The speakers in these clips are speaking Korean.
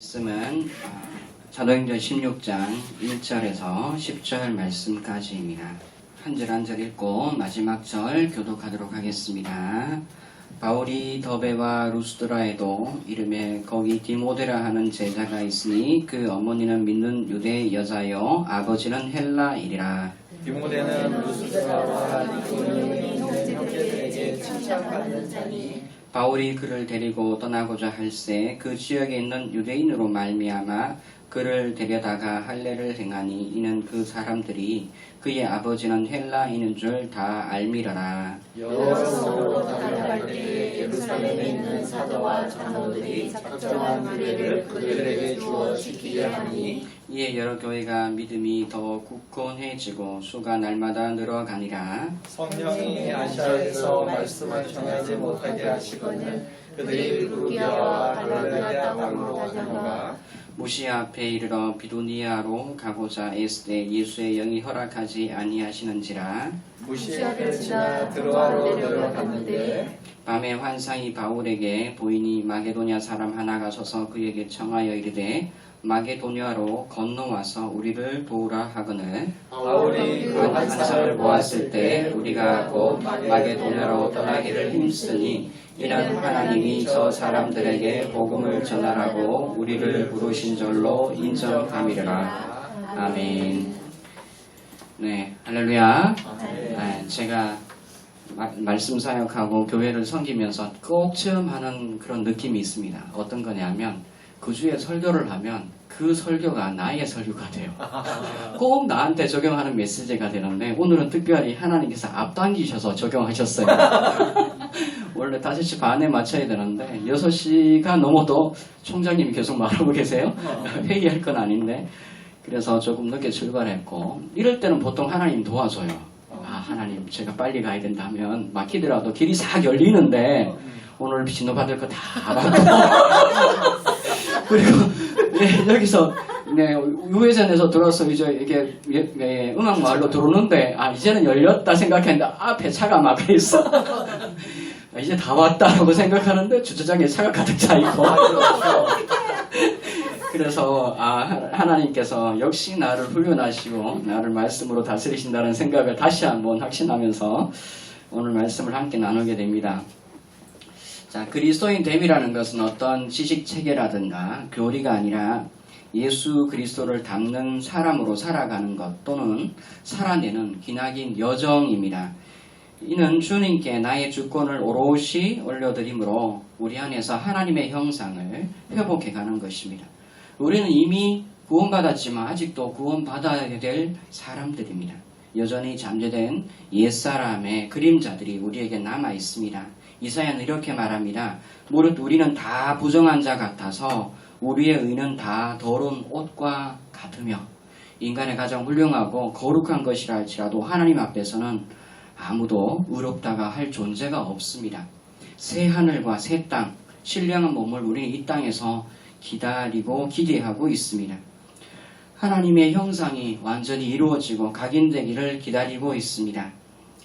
말씀은 사도행전 16장 1절에서 10절 말씀까지입니다. 한 절 한 절 읽고 마지막 절 교독하도록 하겠습니다. 바울이 더베와 루스드라에도 이름에 거기 디모데라 하는 제자가 있으니 그 어머니는 믿는 유대 여자요 아버지는 헬라이리라. 디모데는 루스드라와 이고니온에 있는 형제들에게 칭찬받는 자니 바울이 그를 데리고 떠나고자 할새 그 지역에 있는 유대인으로 말미암아 그를 데려다가 할례를 행하니 이는 그 사람들이 그의 아버지는 헬라인인 줄 다 알미러라. 여호와께로 달려갈 때에 예루살렘에 있는 사도와 장로들이 작정한 규례를 그들에게 주어 지키게 하니 이에 여러 교회가 믿음이 더 굳건해지고 수가 날마다 늘어가니라. 성령이 아시아에서 말씀을 전하지 못하게 하시거늘 그들이 루디아와 갈라디아 땅으로 가다가 무시아 앞에 이르러 비두니아로 가고자 애쓰되 예수의 영이 허락하지 아니하시는지라. 무시아를 지나 드로아로 내려갔는데 밤에 환상이 바울에게 보이니 마게도냐 사람 하나가 서서 그에게 청하여 이르되 마게도냐로 건너와서 우리를 도우라 하거늘 바울이 그 환상을 보았을 때 우리가 곧 마게도냐로 떠나기를 힘쓰니 이는 하나님이 저 사람들에게 복음을 전하라고 우리를 부르신 줄로 인정함이라. 아멘. 네, 할렐루야. 제가 말씀 사역하고 교회를 섬기면서 꼭 처음 하는 그런 느낌이 있습니다. 어떤 거냐면 그 주에 설교를 하면 그 설교가 나의 설교가 돼요. 꼭 나한테 적용하는 메시지가 되는데 오늘은 특별히 하나님께서 앞당기셔서 적용하셨어요. 원래 5시 반에 맞춰야 되는데 6시가 넘어도 총장님이 계속 말하고 계세요. 회의할 건 아닌데 그래서 조금 늦게 출발했고 이럴 때는 보통 하나님 도와줘요. 하나님 제가 빨리 가야 된다면 막히더라도 길이 싹 열리는데 오늘 진노받을 거 다 받고 그리고 여기서 우회전에서 들어서 이제 이게 음악 마을로 들어오는데 이제는 열렸다 생각했는데 앞에 차가 막혀 있어. 이제 다 왔다라고 생각하는데 주차장에 차가 가득 차 있고. 그래서 하나님께서 역시 나를 훈련하시고 나를 말씀으로 다스리신다는 생각을 다시 한번 확신하면서 오늘 말씀을 함께 나누게 됩니다. 자, 그리스도인 됨이라는 것은 어떤 지식 체계라든가 교리가 아니라 예수 그리스도를 닮는 사람으로 살아가는 것 또는 살아내는 기나긴 여정입니다. 이는 주님께 나의 주권을 오롯이 올려드림으로 우리 안에서 하나님의 형상을 회복해가는 것입니다. 우리는 이미 구원받았지만 아직도 구원받아야 될 사람들입니다. 여전히 잠재된 옛사람의 그림자들이 우리에게 남아있습니다. 이사야는 이렇게 말합니다. 무릇 우리는 다 부정한 자 같아서 우리의 의는 다 더러운 옷과 같으며 인간의 가장 훌륭하고 거룩한 것이라 할지라도 하나님 앞에서는 아무도 의롭다가 할 존재가 없습니다. 새 하늘과 새 땅, 신령한 몸을 우리는 이 땅에서 기다리고 기대하고 있습니다. 하나님의 형상이 완전히 이루어지고 각인되기를 기다리고 있습니다.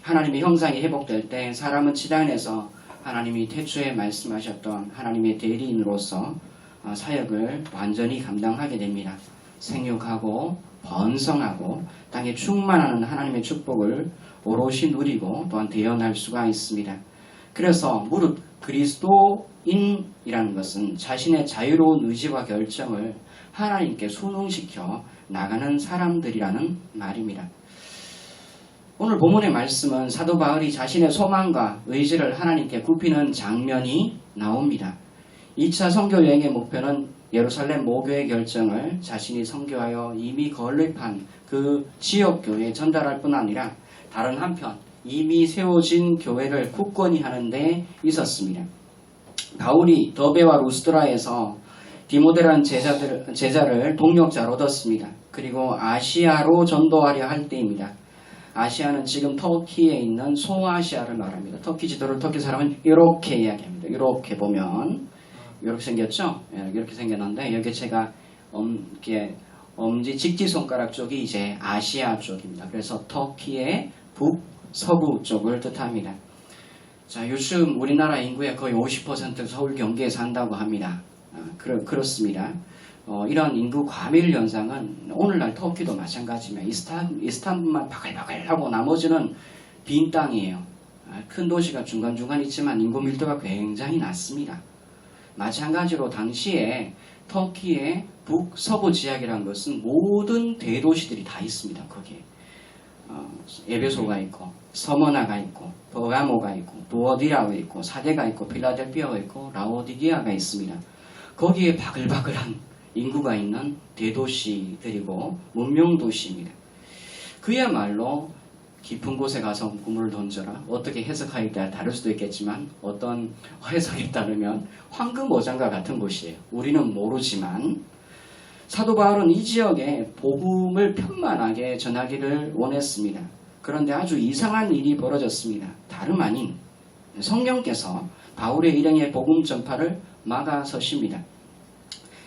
하나님의 형상이 회복될 때 사람은 지단에서 하나님이 태초에 말씀하셨던 하나님의 대리인으로서 사역을 완전히 감당하게 됩니다. 생육하고 번성하고 땅에 충만하는 하나님의 축복을 오롯이 누리고 또한 대연할 수가 있습니다. 그래서 무릇 그리스도인이라는 것은 자신의 자유로운 의지와 결정을 하나님께 순응시켜 나가는 사람들이라는 말입니다. 오늘 본문의 말씀은 사도 바울이 자신의 소망과 의지를 하나님께 굽히는 장면이 나옵니다. 2차 선교 여행의 목표는 예루살렘 모교의 결정을 자신이 선교하여 이미 건립한 그 지역 교회에 전달할 뿐 아니라 다른 한편 이미 세워진 교회를 굳건히 하는 데 있었습니다. 바울이 더베와 루스드라에서 디모데라는 제자를 동역자로 얻었습니다. 그리고 아시아로 전도하려 할 때입니다. 아시아는 지금 터키에 있는 소아시아를 말합니다. 터키 지도를 터키 사람은 이렇게 이야기합니다. 이렇게 보면 이렇게 생겼죠? 이렇게 생겼는데 여기 제가 엄지 직지손가락 쪽이 이제 아시아 쪽입니다. 그래서 터키의 북서부 쪽을 뜻합니다. 자, 요즘 우리나라 인구의 거의 50% 서울 경기에 산다고 합니다. 그렇습니다. 이런 인구 과밀 현상은 오늘날 터키도 마찬가지입니다. 이스탄불만 바글바글하고 나머지는 빈 땅이에요. 큰 도시가 중간중간 있지만 인구 밀도가 굉장히 낮습니다. 마찬가지로 당시에 터키의 북서부 지역이라는 것은 모든 대도시들이 다 있습니다. 거기에 에베소가 있고 서머나가 있고 버가모가 있고 두어디라가 있고 사데가 있고 필라델피아가 있고 라오디게아가 있습니다. 거기에 바글바글한 인구가 있는 대도시들이고 문명도시입니다. 그야말로 깊은 곳에 가서 꿈을 던져라. 어떻게 해석하기에 따라 다를 수도 있겠지만 어떤 해석에 따르면 황금어장과 같은 곳이에요. 우리는 모르지만 사도 바울은 이 지역에 복음을 편만하게 전하기를 원했습니다. 그런데 아주 이상한 일이 벌어졌습니다. 다름 아닌 성령께서 바울의 일행의 복음 전파를 막아서십니다.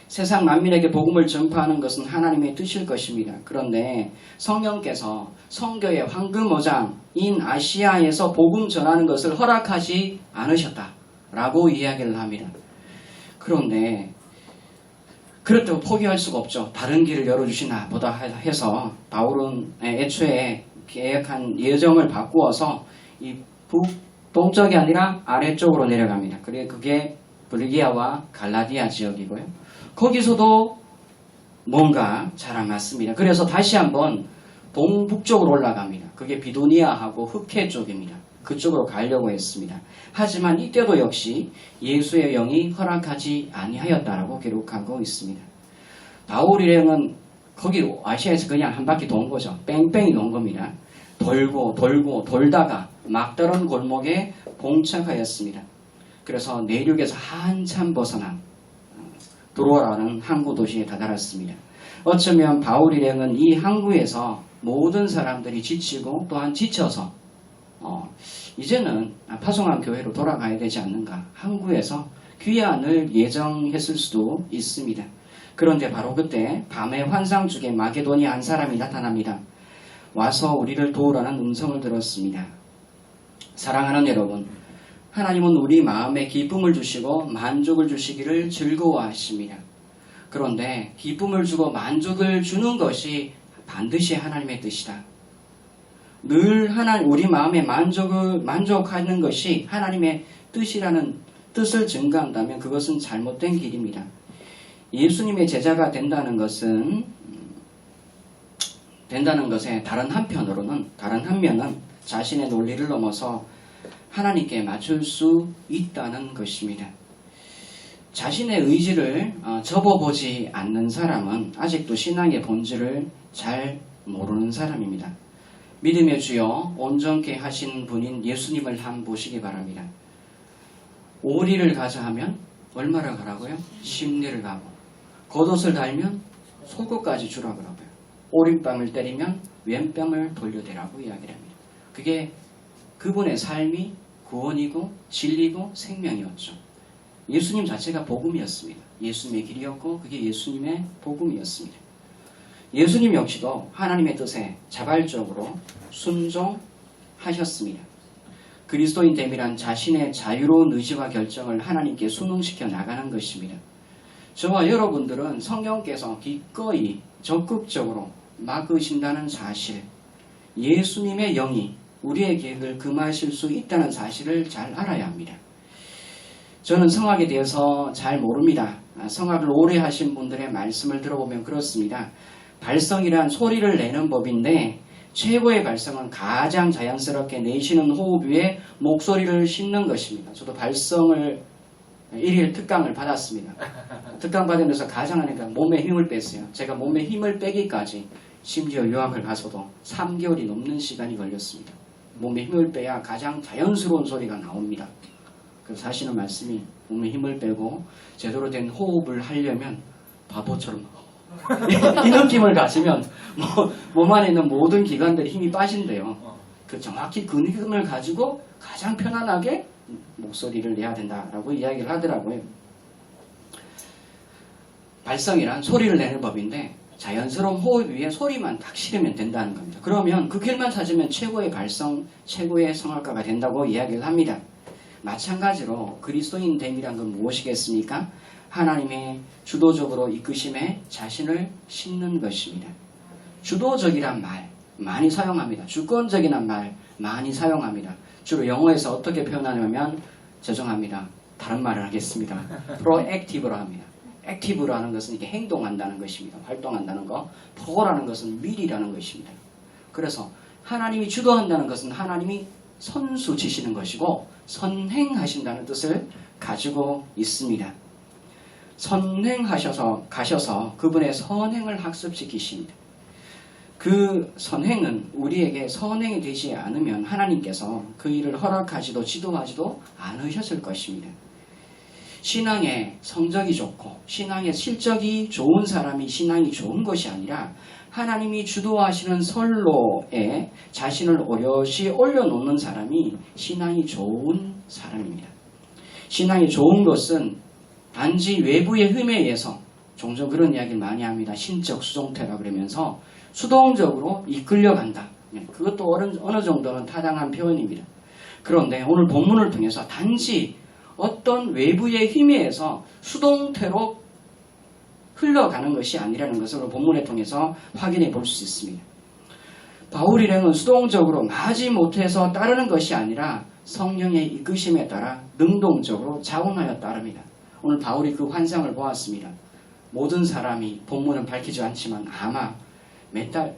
세상 만민에게 복음을 전파하는 것은 하나님의 뜻일 것입니다. 그런데 성령께서 성교의 황금어장인 아시아에서 복음 전하는 것을 허락하지 않으셨다라고 이야기를 합니다. 그런데 그렇다고 포기할 수가 없죠. 다른 길을 열어주시나 보다 해서 바울은 애초에 계획한 예정을 바꾸어서 이 북동쪽이 아니라 아래쪽으로 내려갑니다. 그게 불기아와 갈라디아 지역이고요. 거기서도 뭔가 잘 안 맞습니다. 그래서 다시 한번 동북쪽으로 올라갑니다. 그게 비도니아하고 흑해 쪽입니다. 그쪽으로 가려고 했습니다. 하지만 이때도 역시 예수의 영이 허락하지 아니하였다라고 기록하고 있습니다. 바울 일행은 거기 아시아에서 그냥 한 바퀴 돈 거죠. 뺑뺑이 논 겁니다. 돌다가 막다른 골목에 봉착하였습니다. 그래서 내륙에서 한참 벗어난 드로아라는 항구 도시에 다다랐습니다. 어쩌면 바울 일행은 이 항구에서 모든 사람들이 지치고 또한 지쳐서 이제는 파송한 교회로 돌아가야 되지 않는가, 항구에서 귀환을 예정했을 수도 있습니다. 그런데 바로 그때 밤의 환상 중에 마게도니아 한 사람이 나타납니다. 와서 우리를 도우라는 음성을 들었습니다. 사랑하는 여러분, 하나님은 우리 마음에 기쁨을 주시고 만족을 주시기를 즐거워하십니다. 그런데 기쁨을 주고 만족을 주는 것이 반드시 하나님의 뜻이다. 늘 우리 마음에 만족하는 것이 하나님의 뜻이라는 뜻을 증가한다면 그것은 잘못된 길입니다. 예수님의 제자가 된다는 것에 다른 한면은 자신의 논리를 넘어서 하나님께 맞출 수 있다는 것입니다. 자신의 의지를 접어보지 않는 사람은 아직도 신앙의 본질을 잘 모르는 사람입니다. 믿음의 주여 온전케 하신 분인 예수님을 한번 보시기 바랍니다. 오리를 가자 하면 얼마를 가라고요? 10리를 가고, 겉옷을 달면 속옷까지 주라 그러고요. 오른뺨을 때리면 왼뺨을 돌려대라고 이야기를 합니다. 그게 그분의 삶이 구원이고 진리고 생명이었죠. 예수님 자체가 복음이었습니다. 예수님의 길이었고 그게 예수님의 복음이었습니다. 예수님 역시도 하나님의 뜻에 자발적으로 순종하셨습니다. 그리스도인 됨이란 자신의 자유로운 의지와 결정을 하나님께 순응시켜 나가는 것입니다. 저와 여러분들은 성령께서 기꺼이 적극적으로 막으신다는 사실, 예수님의 영이 우리의 계획을 금하실 수 있다는 사실을 잘 알아야 합니다. 저는 성악에 대해서 잘 모릅니다. 성악을 오래 하신 분들의 말씀을 들어보면 그렇습니다. 발성이란 소리를 내는 법인데 최고의 발성은 가장 자연스럽게 내쉬는 호흡 위에 목소리를 싣는 것입니다. 저도 발성을 1일 특강을 받았습니다. 특강 받으면서 가장 하니까 몸에 힘을 뺐어요. 제가 몸에 힘을 빼기까지 심지어 유학을 가서도 3개월이 넘는 시간이 걸렸습니다. 몸에 힘을 빼야 가장 자연스러운 소리가 나옵니다. 그래서 하시는 말씀이 몸에 힘을 빼고 제대로 된 호흡을 하려면 바보처럼 이 느낌을 가지면 몸 안에 있는 모든 기관들이 힘이 빠진대요. 그 정확히 그 느낌을 가지고 가장 편안하게 목소리를 내야 된다라고 이야기를 하더라고요. 발성이란 소리를 내는 법인데 자연스러운 호흡 위에 소리만 딱 실으면 된다는 겁니다. 그러면 그 길만 찾으면 최고의 발성, 최고의 성악가가 된다고 이야기를 합니다. 마찬가지로 그리스도인 됨이란 건 무엇이겠습니까? 하나님의 주도적으로 이끄심에 자신을 싣는 것입니다. 주도적이란 말 많이 사용합니다. 주권적이란 말 많이 사용합니다. 주로 영어에서 어떻게 표현하냐면 죄송합니다. 다른 말을 하겠습니다. proactive로 합니다. active라는 것은 이렇게 행동한다는 것입니다. 활동한다는 거. pro라는 것은 미리라는 것입니다. 그래서 하나님이 주도한다는 것은 하나님이 선수 지시는 것이고 선행하신다는 뜻을 가지고 있습니다. 가셔서 그분의 선행을 학습시키십니다. 그 선행은 우리에게 선행이 되지 않으면 하나님께서 그 일을 허락하지도 지도하지도 않으셨을 것입니다. 신앙의 성적이 좋고 신앙의 실적이 좋은 사람이 신앙이 좋은 것이 아니라 하나님이 주도하시는 선로에 자신을 오롯이 올려놓는 사람이 신앙이 좋은 사람입니다. 신앙이 좋은 것은 단지 외부의 힘에 의해서 종종 그런 이야기를 많이 합니다. 신적 수동태라 그러면서 수동적으로 이끌려간다. 그것도 어느 정도는 타당한 표현입니다. 그런데 오늘 본문을 통해서 단지 어떤 외부의 힘에 의해서 수동태로 흘러가는 것이 아니라는 것을 본문을 통해서 확인해 볼 수 있습니다. 바울 일행은 수동적으로 마지못해서 따르는 것이 아니라 성령의 이끄심에 따라 능동적으로 자원하여 따릅니다. 오늘 바울이 그 환상을 보았습니다. 모든 사람이 본문은 밝히지 않지만 아마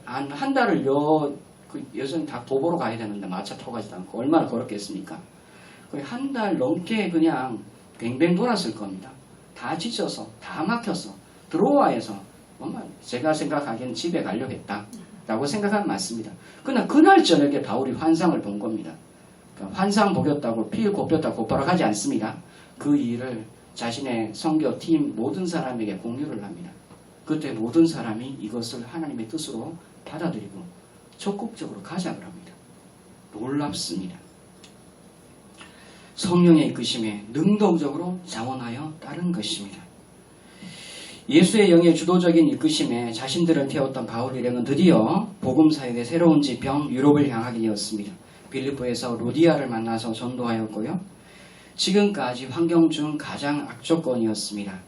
한 달을 여전 다 도보로 가야 되는데 마차 타고 가지도 않고 얼마나 걸었겠습니까? 거의 한 달 넘게 그냥 뱅뱅 돌았을 겁니다. 다 지쳐서 다 막혀서 드로아에서 제가 생각하기엔 집에 가려고 했다라고 생각하면 맞습니다. 그러나 그날 저녁에 바울이 환상을 본 겁니다. 그러니까 환상 보겠다고 피 곱혔다고 곧바로 가지 않습니다. 그 일을 자신의 선교팀 모든 사람에게 공유를 합니다. 그때 모든 사람이 이것을 하나님의 뜻으로 받아들이고 적극적으로 가작을 합니다. 놀랍습니다. 성령의 이끄심에 능동적으로 자원하여 따른 것입니다. 예수의 영의 주도적인 이끄심에 자신들을 태웠던 바울 일행은 드디어 복음사역의 새로운 지평 유럽을 향하게 되었습니다. 빌립보에서 루디아를 만나서 전도하였고요. 지금까지 환경 중 가장 악조건이었습니다.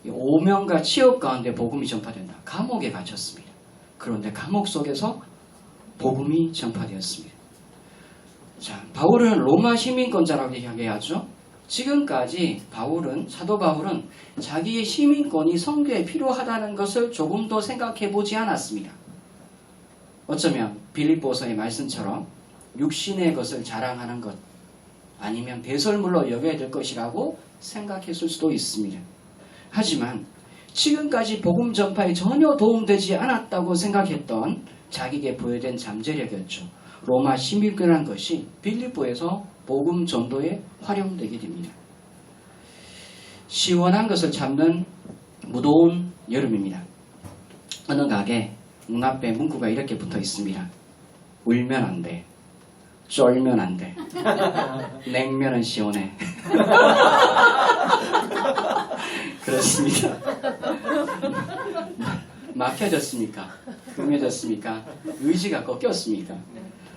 오명과 취업 가운데 복음이 전파된다. 감옥에 갇혔습니다. 그런데 감옥 속에서 복음이 전파되었습니다. 자, 바울은 로마 시민권자라고 이야기하죠. 지금까지 사도 바울은 자기의 시민권이 선교에 필요하다는 것을 조금도 생각해 보지 않았습니다. 어쩌면 빌립보서의 말씀처럼 육신의 것을 자랑하는 것 아니면 배설물로 여겨야 될 것이라고 생각했을 수도 있습니다. 하지만 지금까지 복음 전파에 전혀 도움되지 않았다고 생각했던 자기에게 부여된 잠재력이었죠. 로마 시민권이라는 것이 빌립보에서 복음 전도에 활용되게 됩니다. 시원한 것을 찾는 무더운 여름입니다. 어느 가게 문 앞에 문구가 이렇게 붙어 있습니다. 울면 안 돼. 쫄면 안 돼. 냉면은 시원해. 그렇습니다. 막혀졌습니까? 금해졌습니까? 의지가 꺾였습니까?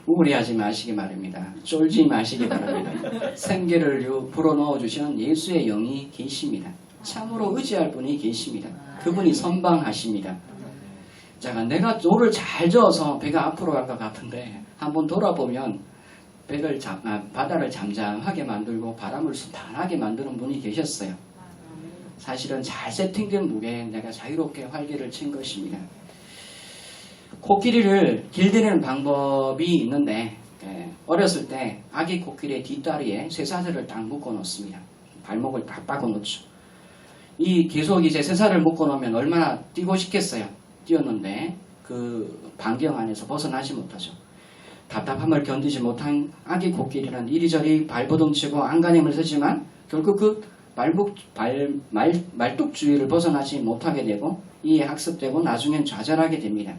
우울해하지 마시기 바랍니다. 쫄지 마시기 바랍니다. 생기를 불어넣어주시는 예수의 영이 계십니다. 참으로 의지할 분이 계십니다. 그분이 선방하십니다. 자, 내가 돌을 잘 저어서 배가 앞으로 갈 것 같은데 한번 돌아보면 바다를 잠잠하게 만들고 바람을 순탄하게 만드는 분이 계셨어요. 사실은 잘 세팅된 무게에 내가 자유롭게 활기를 친 것입니다. 코끼리를 길들이는 방법이 있는데 어렸을 때 아기 코끼리의 뒷다리에 쇠사슬을 딱 묶어 놓습니다. 발목을 딱 박아 놓죠. 계속 이제 쇠사슬을 묶어 놓으면 얼마나 뛰고 싶겠어요. 뛰었는데 그 반경 안에서 벗어나지 못하죠. 답답함을 견디지 못한 아기 코끼리는 이리저리 발버둥치고 안간힘을 쓰지만 결국 그 말뚝 주위를 벗어나지 못하게 되고 이에 학습되고 나중엔 좌절하게 됩니다.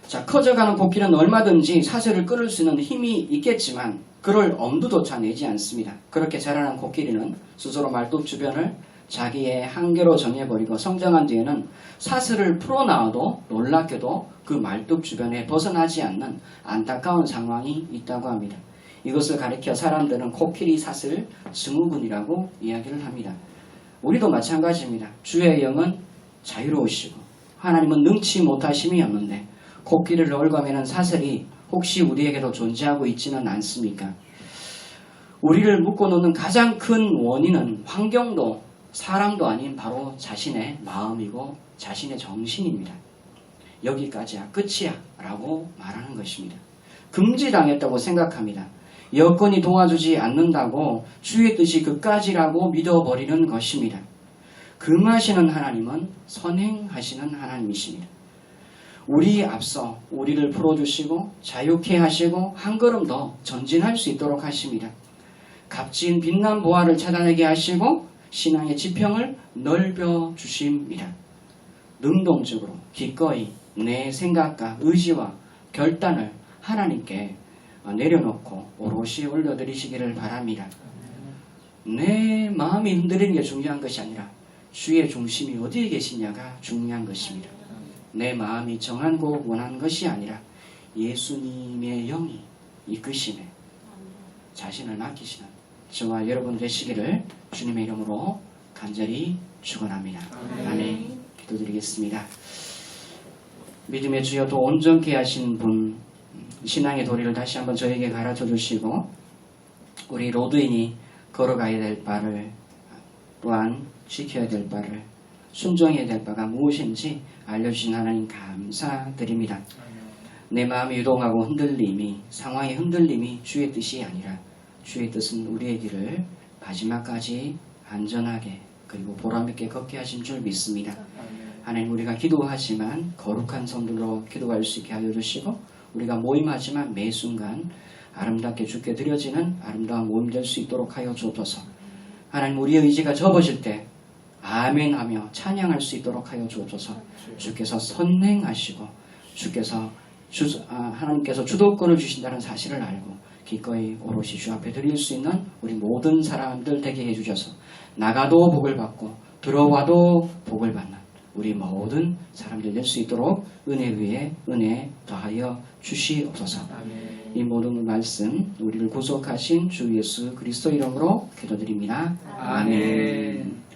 자, 커져가는 코끼리는 얼마든지 사슬을 끊을 수 있는 힘이 있겠지만 그럴 엄두조차 내지 않습니다. 그렇게 자라난 코끼리는 스스로 말뚝 주변을 자기의 한계로 정해버리고 성장한 뒤에는 사슬을 풀어나와도 놀랍게도 그 말뚝 주변에 벗어나지 않는 안타까운 상황이 있다고 합니다. 이것을 가리켜 사람들은 코끼리 사슬 증후군이라고 이야기를 합니다. 우리도 마찬가지입니다. 주의 영은 자유로우시고 하나님은 능치 못하심이 없는데 코끼리를 얽어매는 사슬이 혹시 우리에게도 존재하고 있지는 않습니까? 우리를 묶어놓는 가장 큰 원인은 환경도 사람도 아닌 바로 자신의 마음이고 자신의 정신입니다. 여기까지야 끝이야 라고 말하는 것입니다. 금지당했다고 생각합니다. 여건이 도와주지 않는다고 주의 뜻이 그까지라고 믿어버리는 것입니다. 금하시는 하나님은 선행하시는 하나님이십니다. 우리 앞서 우리를 풀어주시고 자유케 하시고 한 걸음 더 전진할 수 있도록 하십니다. 값진 빛난 보화를 찾아내게 하시고 신앙의 지평을 넓혀 주십니다. 능동적으로 기꺼이 내 생각과 의지와 결단을 하나님께 내려놓고 오롯이 올려드리시기를 바랍니다. 내 마음이 흔들리는 게 중요한 것이 아니라 주의 중심이 어디에 계시냐가 중요한 것입니다. 내 마음이 정하고 원하는 것이 아니라 예수님의 영이 이끄심에 자신을 맡기시는 저와 여러분 되시기를 주님의 이름으로 간절히 축원합니다. 아멘. 기도드리겠습니다. 믿음의 주여 또 온전케 하신 분 신앙의 도리를 다시 한번 저에게 가르쳐 주시고 우리 로드인이 걸어가야 될 바를 또한 지켜야 될 바를 순종해야 될 바가 무엇인지 알려주신 하나님 감사드립니다. 내 마음이 유동하고 흔들림이 상황의 흔들림이 주의 뜻이 아니라 주의 뜻은 우리의 길을 마지막까지 안전하게 그리고 보람있게 걷게 하신 줄 믿습니다. 하나님 우리가 기도하지만 거룩한 성도로 기도할 수 있게 하여 주시고 우리가 모임하지만 매 순간 아름답게 주께 드려지는 아름다운 모임 될 수 있도록 하여 주옵소서. 하나님 우리의 의지가 접어질 때 아멘 하며 찬양할 수 있도록 하여 주옵소서. 주께서 선행하시고 주께서 하나님께서 주도권을 주신다는 사실을 알고 기꺼이 오롯이 주 앞에 드릴 수 있는 우리 모든 사람들 되게 해주셔서 나가도 복을 받고 들어와도 복을 받는 우리 모든 사람들 될 수 있도록 은혜 위에 은혜 더하여 주시옵소서. 이 모든 말씀 우리를 구속하신 주 예수 그리스도 이름으로 기도드립니다. 아멘.